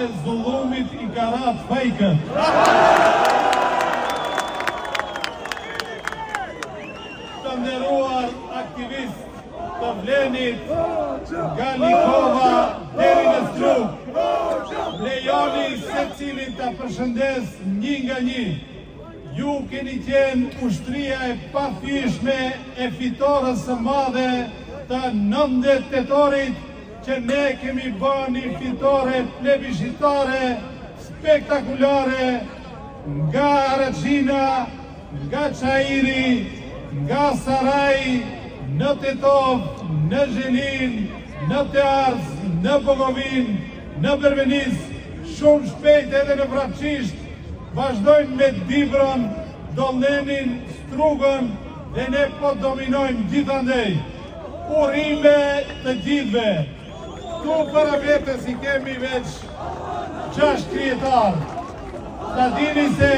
e zullumit i karat fajkët. Të nderuar aktivist të Vlenit, nga Likova deri në Strug, lejoni se cilin të përshëndes një nga një. Ju keni qenë ushtria e pafishme e fitores së madhe të 9 tetorit, që ne kemi bërë një fitore plebiscitare spektakulare nga Araxhina, nga Çairi, nga Saraj, në Tetov, në Zhelin, në Tears, në Bogovin, në Berbenis, shumë shpejt edhe në Vrapçisht, vazhdojnë me Dibron, Dollenin, Strugën dhe ne po dominojmë gjithandej. Urime të gjithve. Tu para vetës i kemi veç 6 krijetarë. Ta dini se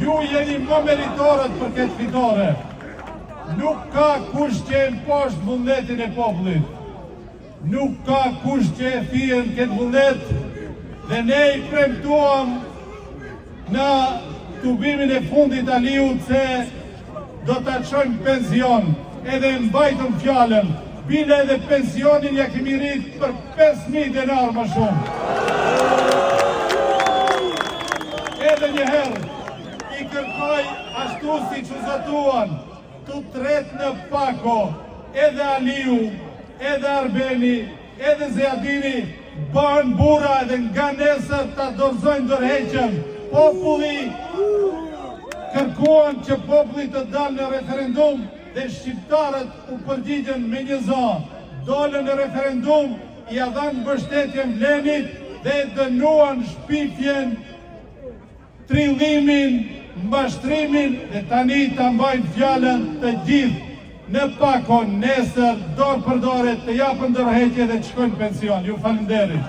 ju jeni më meritorët për këtë fitore. Nuk ka kush që e mposht vullnetin e popullit. Nuk ka kush që e thirrën këtë vullnet dhe ne i premtuam në tubimin e fundit Aliut se do të çojmë pension, edhe mbajtëm fjallën, bile edhe pensionin ja kemi rrit për 5.000 denar më shumë. Edhe njëherë, i kërkoj ashtu si që zatuan, të tret në Pako, edhe Aliu, edhe Arbeni, edhe Zjadini, bën bura edhe nga nesër të dorëzojnë dërheqëm. Populli kërkuan që populli të dalë në referendum dhe shqiptarët u përgjigjen me një zë. Dolën në referendum, i dhanë mbështetjen Vlenit dhe dënuan shpifjen, trillimin, mbashtrimin dhe tani të mbajnë fjallën të gjithë në Pako nesër, dorë për dore të japën dërheqje dhe të shkojnë pension. Ju falenderit.